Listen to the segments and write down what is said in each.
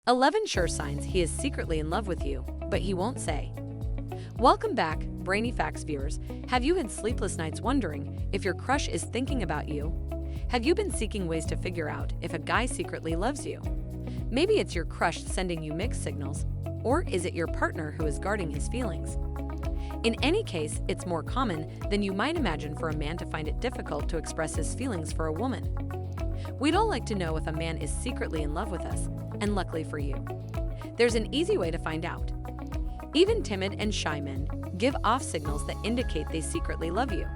11 sure signs he is secretly in love with you, but he won't say. Welcome back, Brainy Facts viewers. Have you had sleepless nights wondering if your crush is thinking about you? Have you been seeking ways to figure out if a guy secretly loves you? Maybe it's your crush sending you mixed signals, or is it your partner who is guarding his feelings? In any case, it's more common than you might imagine for a man to find it difficult to express his feelings for a woman. We'd all like to know if a man is secretly in love with us, and luckily for you, there's an easy way to find out. Even timid and shy men give off signals that indicate they secretly love you.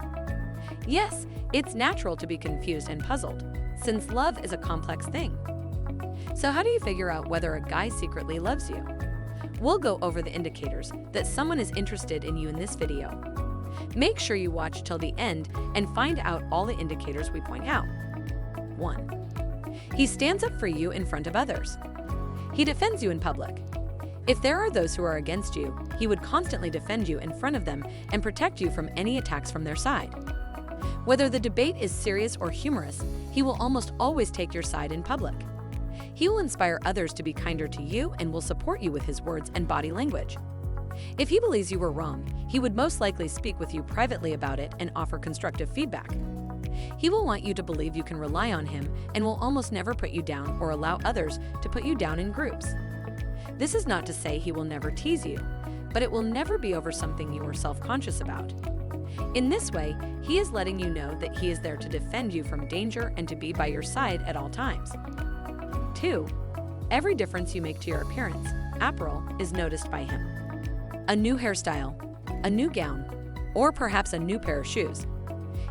Yes, it's natural to be confused and puzzled, since love is a complex thing. So how do you figure out whether a guy secretly loves you? We'll go over the indicators that someone is interested in you in this video. Make sure you watch till the end and find out all the indicators we point out. 1. He stands up for you in front of others. He defends you in public. If there are those who are against you, he would constantly defend you in front of them and protect you from any attacks from their side. Whether the debate is serious or humorous, he will almost always take your side in public. He will inspire others to be kinder to you and will support you with his words and body language. If he believes you were wrong, he would most likely speak with you privately about it and offer constructive feedback. He will want you to believe you can rely on him and will almost never put you down or allow others to put you down in groups. This is not to say he will never tease you, but it will never be over something you are self-conscious about. In this way, he is letting you know that he is there to defend you from danger and to be by your side at all times. 2. Every difference you make to your appearance, APPAREL, is noticed by him. A new hairstyle, a new gown, or perhaps a new pair of shoes.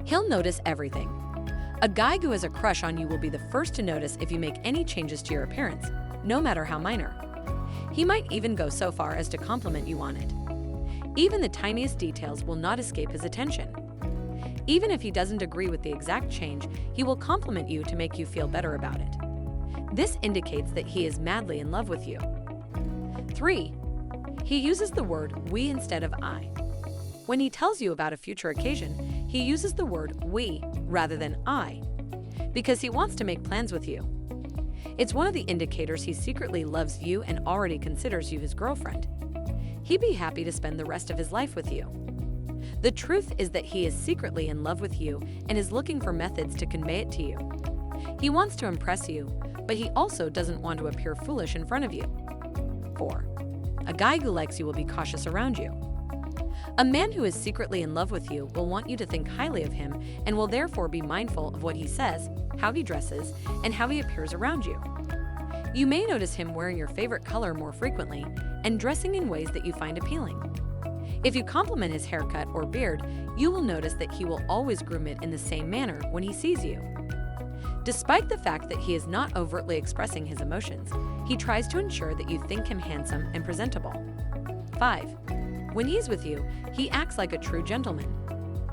He'll notice everything. A guy who has a crush on you will be the first to notice if you make any changes to your appearance, no matter how minor. He might even go so far as to compliment you on it. Even the tiniest details will not escape his attention. Even if he doesn't agree with the exact change, he will compliment you to make you feel better about it. This indicates that he is madly in love with you. 3. He uses the word we instead of I. When he tells you about a future occasion, he uses the word we rather than I, because he wants to make plans with you. It's one of the indicators he secretly loves you and already considers you his girlfriend. He'd be happy to spend the rest of his life with you. The truth is that he is secretly in love with you and is looking for methods to convey it to you. He wants to impress you, but he also doesn't want to appear foolish in front of you. 4. A guy who likes you will be cautious around you. A man who is secretly in love with you will want you to think highly of him and will therefore be mindful of what he says, how he dresses, and how he appears around you. You may notice him wearing your favorite color more frequently and dressing in ways that you find appealing. If you compliment his haircut or beard, you will notice that he will always groom it in the same manner when he sees you. Despite the fact that he is not overtly expressing his emotions, he tries to ensure that you think him handsome and presentable. 5. When he's with you, he acts like a true gentleman.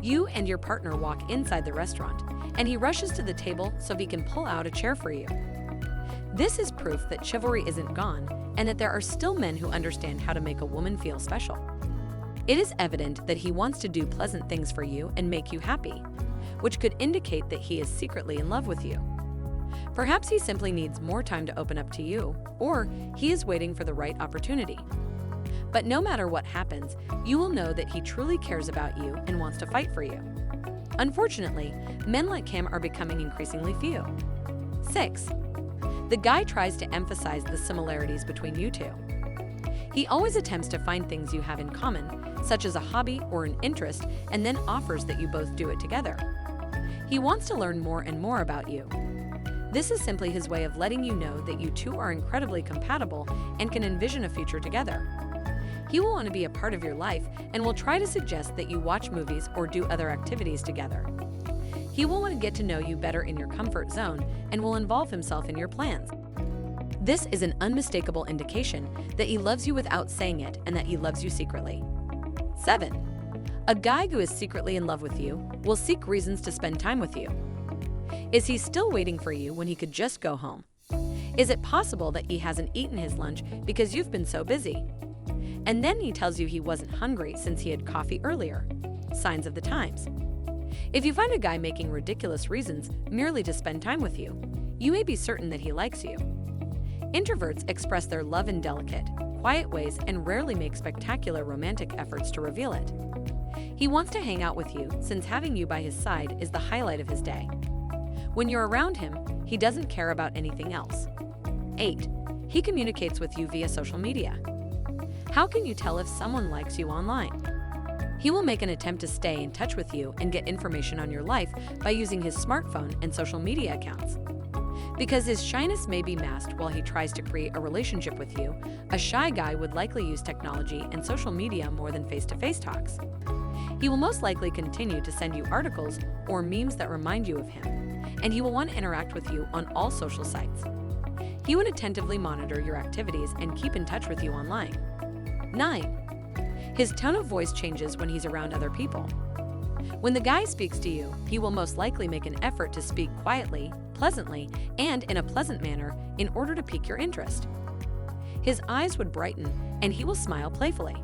You and your partner walk inside the restaurant, and he rushes to the table so he can pull out a chair for you. This is proof that chivalry isn't gone and that there are still men who understand how to make a woman feel special. It is evident that he wants to do pleasant things for you and make you happy, which could indicate that he is secretly in love with you. Perhaps he simply needs more time to open up to you, or he is waiting for the right opportunity. But no matter what happens, you will know that he truly cares about you and wants to fight for you. Unfortunately, men like him are becoming increasingly few. 6. The guy tries to emphasize the similarities between you two. He always attempts to find things you have in common, such as a hobby or an interest, and then offers that you both do it together. He wants to learn more and more about you. This is simply his way of letting you know that you two are incredibly compatible and can envision a future together. He will want to be a part of your life and will try to suggest that you watch movies or do other activities together. He will want to get to know you better in your comfort zone and will involve himself in your plans. This is an unmistakable indication that he loves you without saying it and that he loves you secretly. 7. A guy who is secretly in love with you will seek reasons to spend time with you. Is he still waiting for you when he could just go home? Is it possible that he hasn't eaten his lunch because you've been so busy? And then he tells you he wasn't hungry since he had coffee earlier. Signs of the times. If you find a guy making ridiculous reasons merely to spend time with you, you may be certain that he likes you. Introverts express their love in delicate, quiet ways and rarely make spectacular romantic efforts to reveal it. He wants to hang out with you since having you by his side is the highlight of his day. When you're around him, he doesn't care about anything else. 8. He communicates with you via social media. How can you tell if someone likes you online? He will make an attempt to stay in touch with you and get information on your life by using his smartphone and social media accounts. Because his shyness may be masked while he tries to create a relationship with you, a shy guy would likely use technology and social media more than face-to-face talks. He will most likely continue to send you articles or memes that remind you of him, and he will want to interact with you on all social sites. He would attentively monitor your activities and keep in touch with you online. 9. His tone of voice changes when he's around other people. When the guy speaks to you, he will most likely make an effort to speak quietly, pleasantly, and in a pleasant manner in order to pique your interest. His eyes would brighten, and he will smile playfully.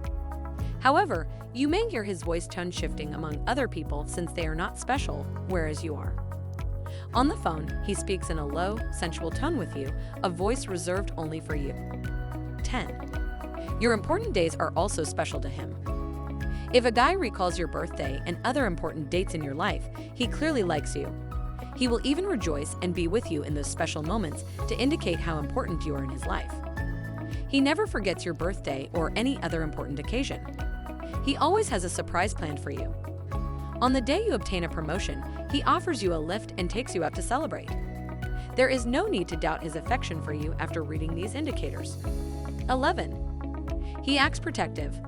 However, you may hear his voice tone shifting among other people since they are not special, whereas you are. On the phone, he speaks in a low, sensual tone with you, a voice reserved only for you. 10. Your important days are also special to him. If a guy recalls your birthday and other important dates in your life, he clearly likes you. He will even rejoice and be with you in those special moments to indicate how important you are in his life. He never forgets your birthday or any other important occasion. He always has a surprise planned for you. On the day you obtain a promotion, he offers you a lift and takes you out to celebrate. There is no need to doubt his affection for you after reading these indicators. 11. He acts protective.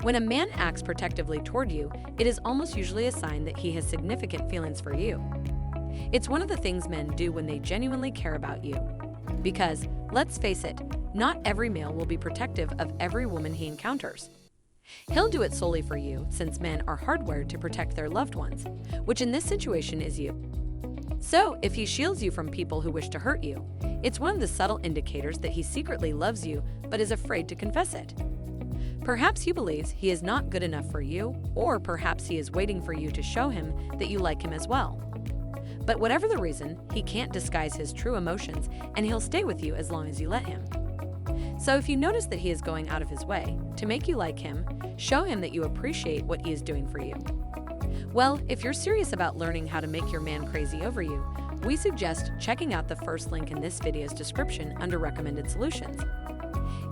When a man acts protectively toward you, it is almost usually a sign that he has significant feelings for you. It's one of the things men do when they genuinely care about you. Because, let's face it, not every male will be protective of every woman he encounters. He'll do it solely for you, since men are hardwired to protect their loved ones, which in this situation is you. So, if he shields you from people who wish to hurt you, it's one of the subtle indicators that he secretly loves you but is afraid to confess it. Perhaps he believes he is not good enough for you, or perhaps he is waiting for you to show him that you like him as well. But whatever the reason, he can't disguise his true emotions, and he'll stay with you as long as you let him. So if you notice that he is going out of his way to make you like him, show him that you appreciate what he is doing for you. Well, if you're serious about learning how to make your man crazy over you, we suggest checking out the first link in this video's description under recommended solutions.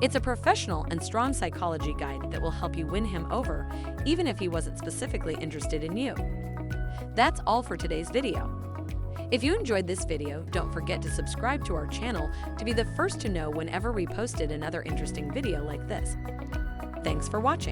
It's a professional and strong psychology guide that will help you win him over, even if he wasn't specifically interested in you. That's all for today's video. If you enjoyed this video, don't forget to subscribe to our channel to be the first to know whenever we posted another interesting video like this. Thanks for watching.